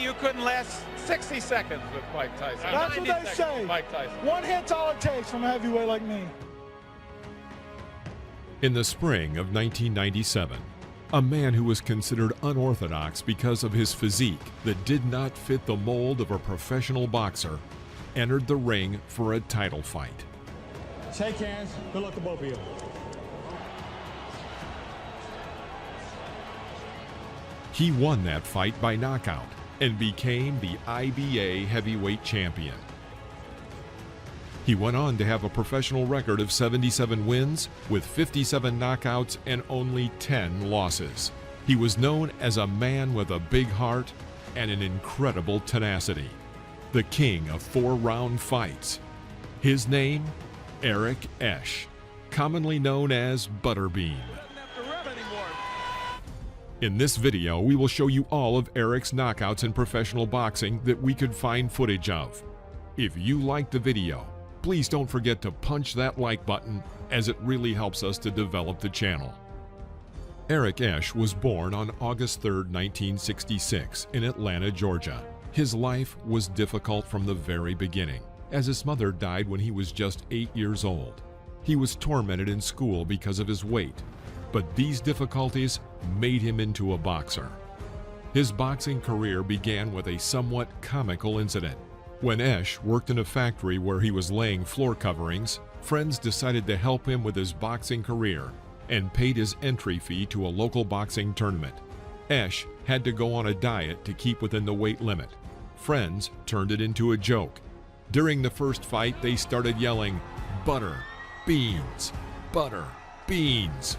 me you couldn't last 60 seconds with Mike Tyson. That's what they say. Mike Tyson. One hit's all it takes from a heavyweight like me. In the spring of 1997, a man who was considered unorthodox because of his physique that did not fit the mold of a professional boxer entered the ring for a title fight. Shake hands. Good luck to both of you. He won that fight by knockout and became the IBA heavyweight champion. He went on to have a professional record of 77 wins with 57 knockouts and only 10 losses. He was known as a man with a big heart and an incredible tenacity, the king of 4-round fights. His name, Eric Esch, commonly known as Butterbean. In this video, we will show you all of Eric's knockouts in professional boxing that we could find footage of. If you liked the video, please don't forget to punch that like button, as it really helps us to develop the channel. Eric Esch was born on August 3, 1966 in Atlanta, Georgia. His life was difficult from the very beginning, as his mother died when he was just 8 years old. He was tormented in school because of his weight, but these difficulties made him into a boxer. His boxing career began with a somewhat comical incident. When Esch worked in a factory where he was laying floor coverings, friends decided to help him with his boxing career and paid his entry fee to a local boxing tournament. Esch had to go on a diet to keep within the weight limit. Friends turned it into a joke. During the first fight, they started yelling, "Butter, beans, butter, beans,"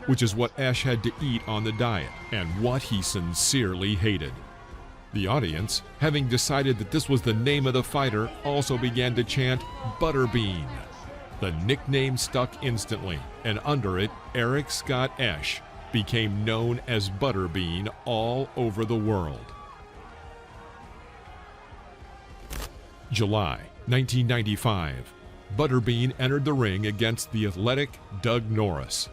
which is what Esch had to eat on the diet and what he sincerely hated. The audience, having decided that this was the name of the fighter, also began to chant Butterbean. The nickname stuck instantly, and under it, Eric Scott Esch became known as Butterbean all over the world. July 1995, Butterbean entered the ring against the athletic Doug Norris.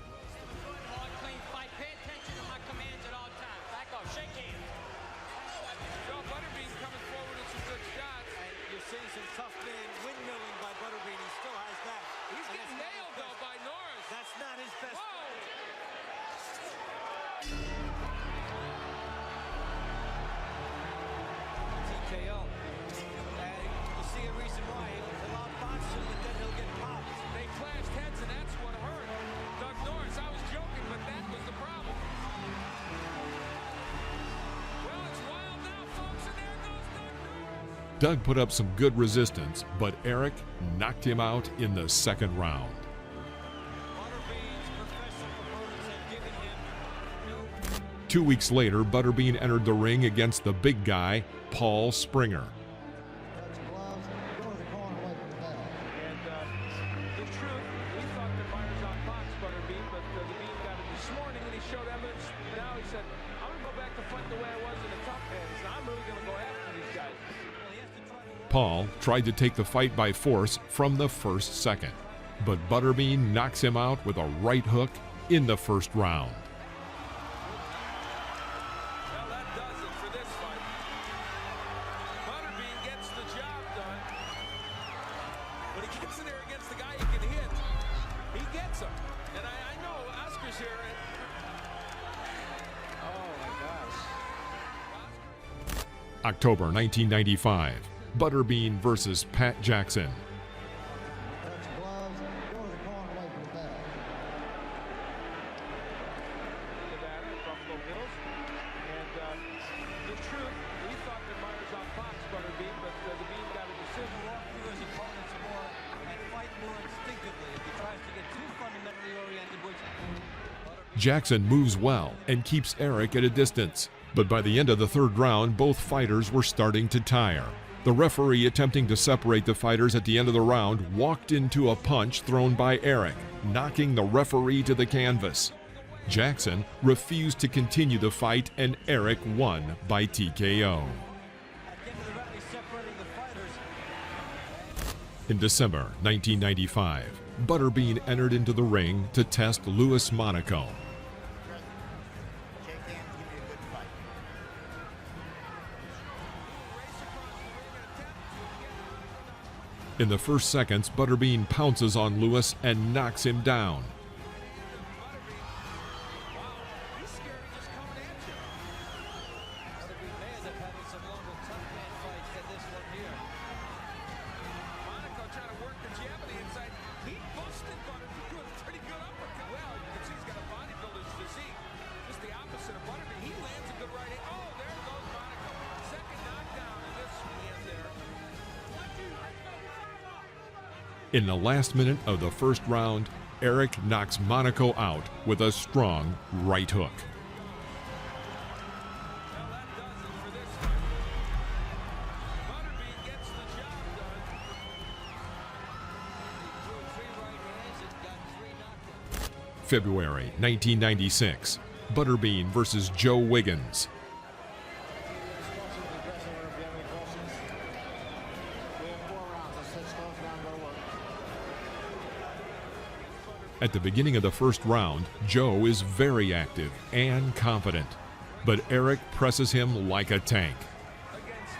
Doug put up some good resistance, but Eric knocked him out in the second round. Two weeks later, Butterbean entered the ring against the big guy, Paul Springer. Paul tried to take the fight by force from the first second, but Butterbean knocks him out with a right hook in the first round. Well, that does it for this fight. Butterbean gets the job done. When he gets in there against the guy he can hit, he gets him. And I know Oscar's here. Oh, my gosh. October 1995. Butterbean versus Pat Jackson. Jackson moves well and keeps Eric at a distance, but by the end of the third round, both fighters were starting to tire. The referee, attempting to separate the fighters at the end of the round, walked into a punch thrown by Eric, knocking the referee to the canvas. Jackson refused to continue the fight, and Eric won by TKO. In December 1995, Butterbean entered into the ring to test Louis Monaco. In the first seconds, Butterbean pounces on Lewis and knocks him down. He's scared of just coming at you. Butterbean may end up having some longer tough man fights than this one here. Monaco trying to work the jab on the inside. He busted Butterbean with a pretty good uppercut. Well, you can see he's got a bodybuilder's physique. Just the opposite of Butterbean. He lands a good right hand. Oh, there goes Monaco. Second knockdown in this hand there. In the last minute of the first round, Eric knocks Monaco out with a strong right hook. Well, that does it for this fight. Butterbean gets the job done. He threw 3 right hands and got 3 knockdowns. February 1996, Butterbean versus Joe Wiggins. At the beginning of the first round, Joe is very active and confident, but Eric presses him like a tank. Against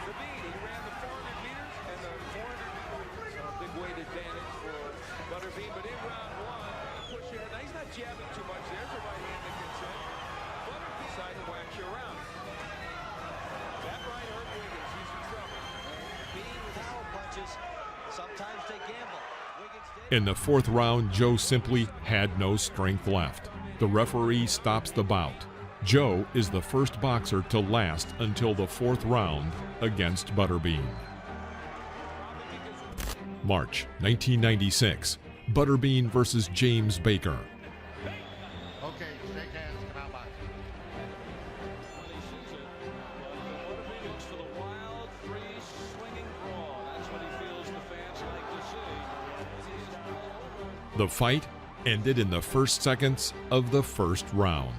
Sabine, he ran the 400 meters, and the 400 meters a big weight advantage for Butterbean. But in round 1, push it. Now he's not jabbing too much. There's a right hand that gets in. Butterbean decided to wax you around. That right hurt Wiggins. He's in trouble. Being with power punches, sometimes they gamble. In the fourth round, Joe simply had no strength left. The referee stops the bout. Joe is the first boxer to last until the fourth round against Butterbean. March 1996, Butterbean versus James Baker. Okay, shake hands, come out box. Butterbean looks for the wild, free, swinging brawl. That's what he feels the fans like to see. The fight ended in the first seconds of the first round.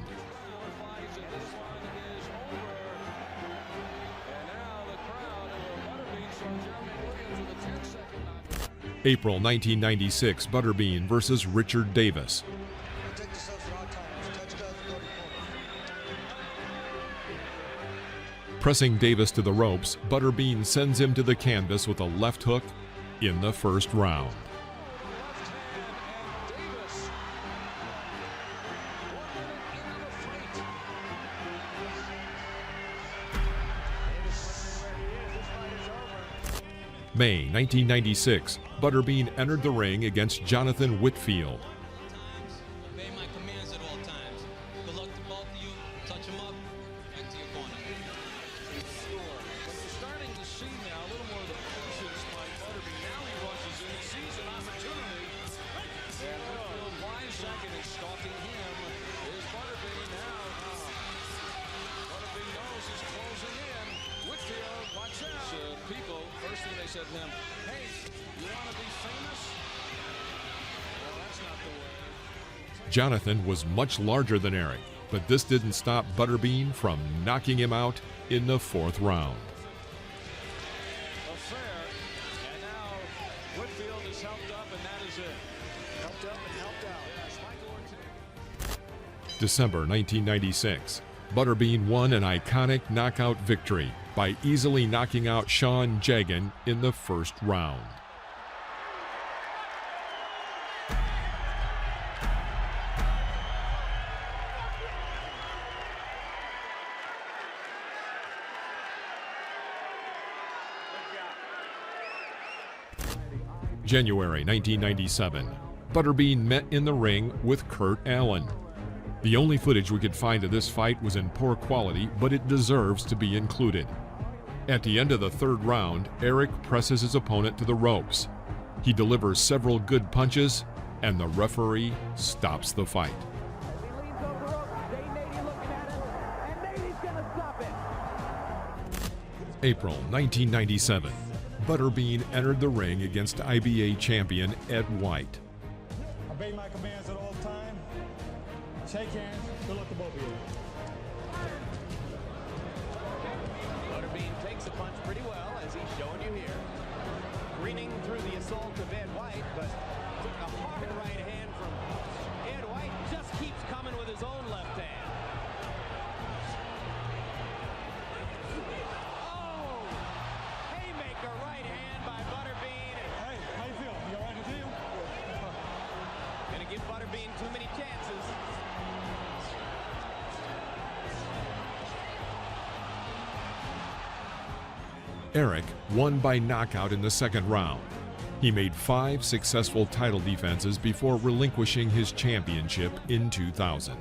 April 1996, Butterbean versus Richard Davis. Pressing Davis to the ropes, Butterbean sends him to the canvas with a left hook in the first round. May 1996, Butterbean entered the ring against Jonathan Whitfield. Obey my commands at all times. Good luck to both of you. Touch them up. Back to your corner. Sure. But you're starting to see now a little more of the patience by Butterbean. Now he rushes in. He sees an opportunity. And Whitfield winds second and stalking him. Here's Butterbean now. Butterbean knows he's closing in. Whitfield, watch out. People, first thing they said to him, hey, you want to be famous? Well, that's not the way. Jonathan was much larger than Eric, but this didn't stop Butterbean from knocking him out in the fourth round. Affair. And now Whitfield is helped up, and that is it. Helped up and helped out. Yes, Michael Ortiz. December 1996, Butterbean won an iconic knockout victory by easily knocking out Sean Jagan in the first round. January 1997, Butterbean met in the ring with Kurt Allen. The only footage we could find of this fight was in poor quality, but it deserves to be included. At the end of the third round, Eric presses his opponent to the ropes. He delivers several good punches, and the referee stops the fight. April 1997, Butterbean entered the ring against IBA champion Ed White. Obey my commands at all times. Shake hands. Good luck to both of you. Butterbean takes the punch pretty well, as he's showing you here. Greening through the assault of Ed White, but took a hard right hand from Ed White. Just keeps coming with his own left hand. Oh! Haymaker right hand by Butterbean. Eric won by knockout in the second round. He made 5 successful title defenses before relinquishing his championship in 2000.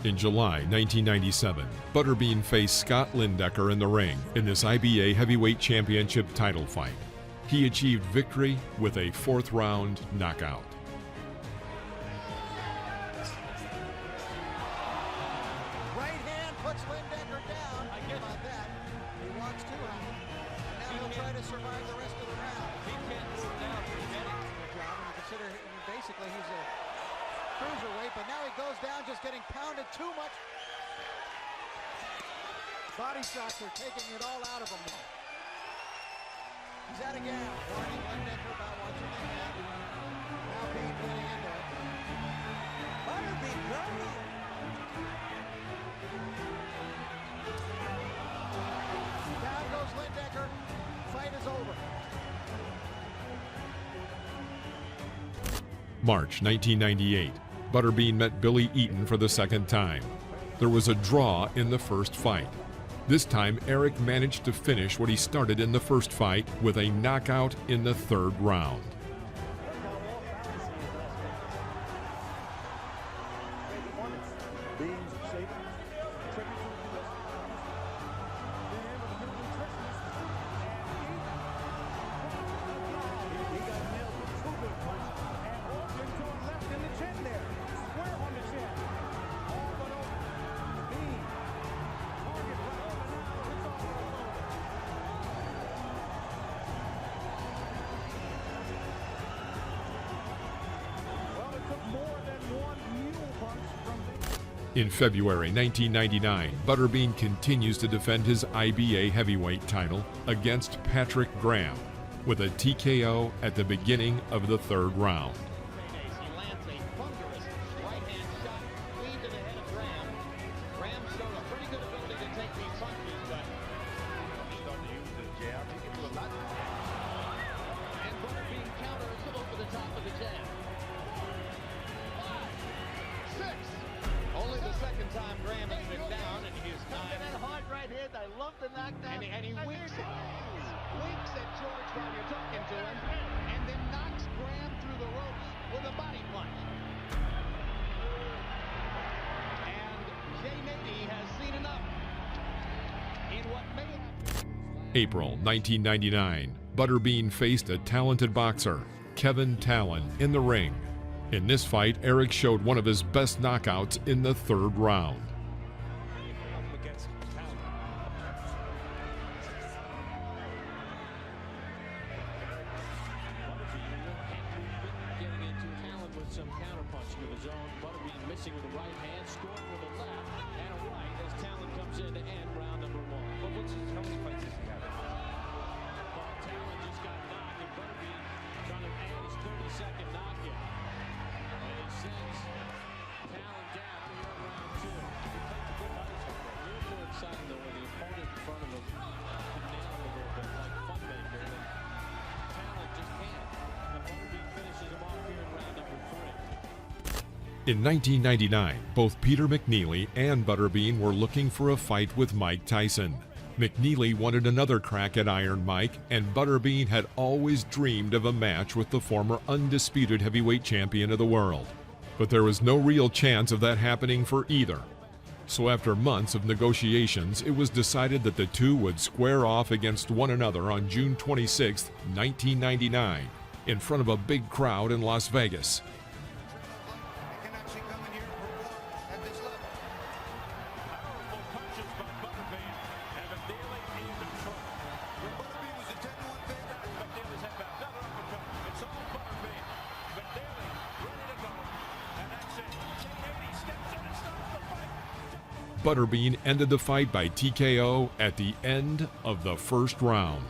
In July 1997, Butterbean faced Scott Lindecker in the ring in this IBA Heavyweight Championship title fight. He achieved victory with a 4th-round knockout. Right hand puts Lindecker down. I get about that. He wants to. Now he'll try to survive the rest of the round. He can't move now for getting The job, and you consider, basically, he's a cruiserweight, but now he goes down just getting pounded too much. Body shots are taking it all out of him now. He's at again. Warning Lindecker about watching the head. Now Bean getting into it. Butterbean running. Down goes Lindecker. Fight is over. March 1998, Butterbean met Billy Eaton for the second time. There was a draw in the first fight. This time, Eric managed to finish what he started in the first fight with a knockout in the 3rd round. In February 1999, Butterbean continues to defend his IBA heavyweight title against Patrick Graham with a TKO at the beginning of the 3rd round. He lands a thunderous right-hand shot, clean to the head of Graham. Graham showed a pretty good ability to take these punches, but he's starting to use the jab. He can do a lot. And Butterbean counters over the top of the jab. 5, 6. Only the second time Graham has been down, and he is not. That hard right hand, I love the knockdown. And he winks at George while you're talking to him, and then knocks Graham through the ropes with a body punch. And Jay Nady has seen enough in what may have... April 1999, Butterbean faced a talented boxer, Kevin Talon, in the ring. In this fight, Eric showed one of his best knockouts in the 3rd round. Getting into Talon with some counterpunching of his own. Butterbean missing with the right hand, scoring with a left and a right as Talon comes in to end round number 1. But how many fights does he have? Well, Talon just got knocked, and Butterbean trying to add his 32nd knockout. And he sends Talon down here in round 2. A little more exciting though when the opponent in front of him can nail him a little bit like Funmaker. And Talon just can't. And Butterbean finishes him off here in round number 3. In 1999, both Peter McNeely and Butterbean were looking for a fight with Mike Tyson. McNeely wanted another crack at Iron Mike, and Butterbean had always dreamed of a match with the former undisputed heavyweight champion of the world. But there was no real chance of that happening for either. So after months of negotiations, it was decided that the two would square off against one another on June 26, 1999, in front of a big crowd in Las Vegas. They can actually come in here and perform at this level. Powerful punches by Butterbean, and McNeely in control. Butterbean was a 10-1 favorite. McNeely's had another uppercut. It's all Butterbean. McNeely ready to go, and that's it. Jay Nady steps in and starts the fight. Butterbean ended the fight by TKO at the end of the 1st round.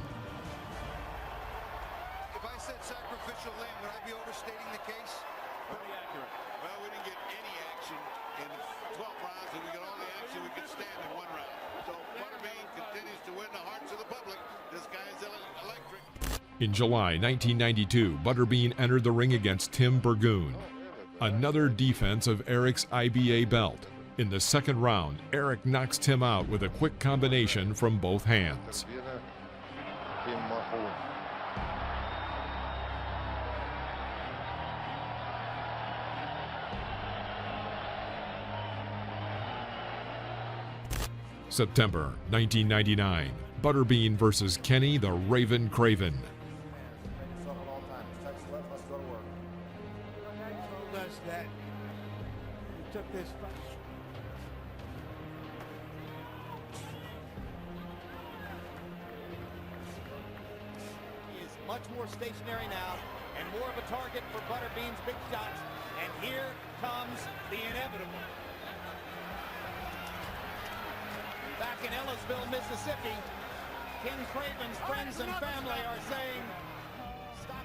If I said sacrificial lamb, would I be overstating the case? Pretty accurate. Well, we didn't get any action in 12 rounds, and we got all the action we could stand in 1 round. So Butterbean continues to win the hearts of the public. This guy is electric. In July 1992, Butterbean entered the ring against Tim Burgoon, another defense of Eric's IBA belt. In the second round, Eric knocks Tim out with a quick combination from both hands. September 1999, Butterbean versus Kenny the Raven Craven. That he took this fight. He is much more stationary now and more of a target for Butterbean's big shots. And here comes the inevitable. Back in Ellisville, Mississippi, Ken Craven's friends and family are saying,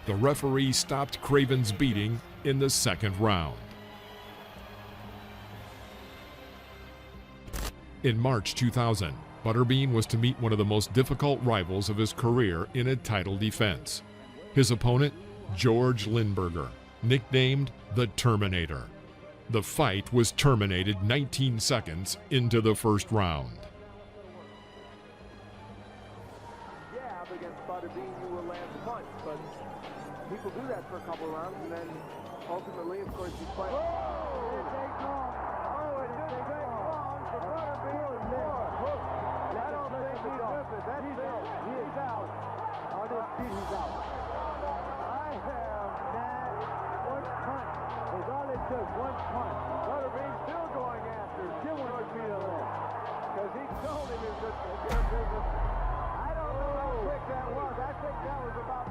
The referee stopped Craven's beating in the second round. In March 2000, Butterbean was to meet one of the most difficult rivals of his career in a title defense. His opponent, George Lindberger, nicknamed the Terminator. The fight was terminated 19 seconds into the first round. Jab against Butterbean, you will land punch, but people do that for a couple of rounds, and then ultimately, of course, you fight. He's out. On his feet, he's out. I have that one punch. Is all it took, one punch. Butterbean still going after. Give one more beat of that. Because he told him it was I don't know how quick that was. I think that was about...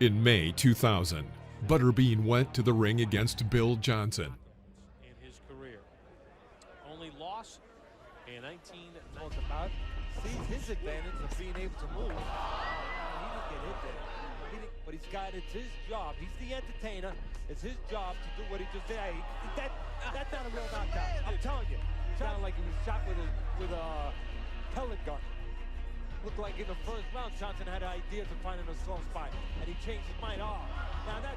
In May 2000, Butterbean went to the ring against Bill Johnson. In his career. Only loss in 19 months about. Sees his advantage of being able to move. He didn't get hit there. But he's got, it's his job. He's the entertainer. It's his job to do what he just did. Hey, that's not a real knockout. I'm telling you. It sounded like he was shot with a pellet gun. Looked like in the first round, Johnson had ideas of finding a soft spot, and he changed his mind. Oh, now that's...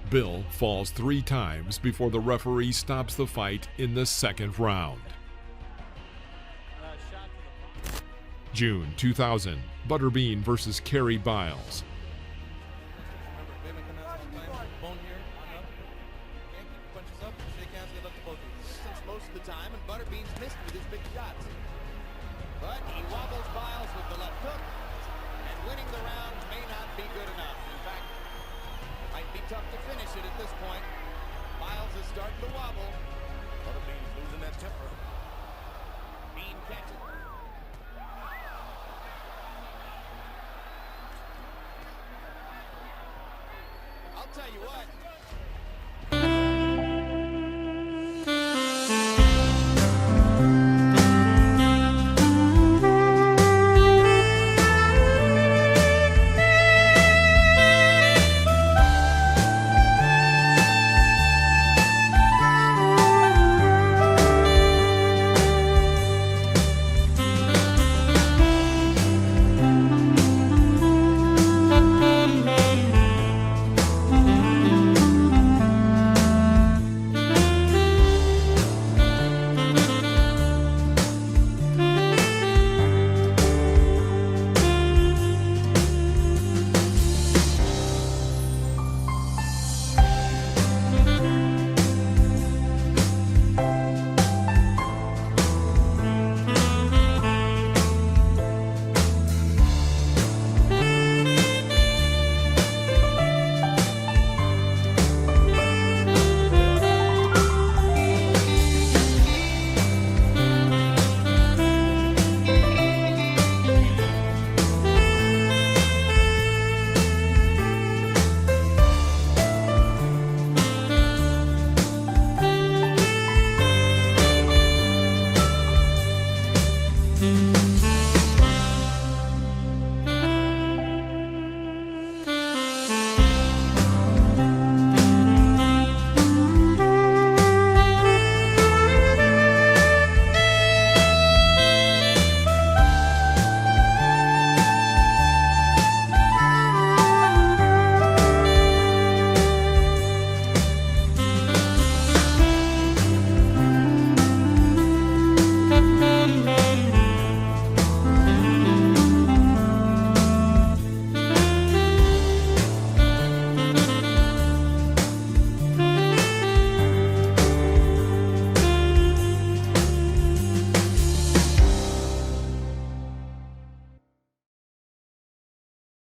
Bill falls 3 times before the referee stops the fight in the second round. June 2000, Butterbean versus Kerry Biles. Most of the time, and Butterbean's missed with his big shots. But he wobbles Biles with the left hook, and winning the round may not be good enough. In fact, it might be tough to finish it at this point. Biles is starting to wobble. Butterbean's losing that temper. Bean catches. I'll tell you what,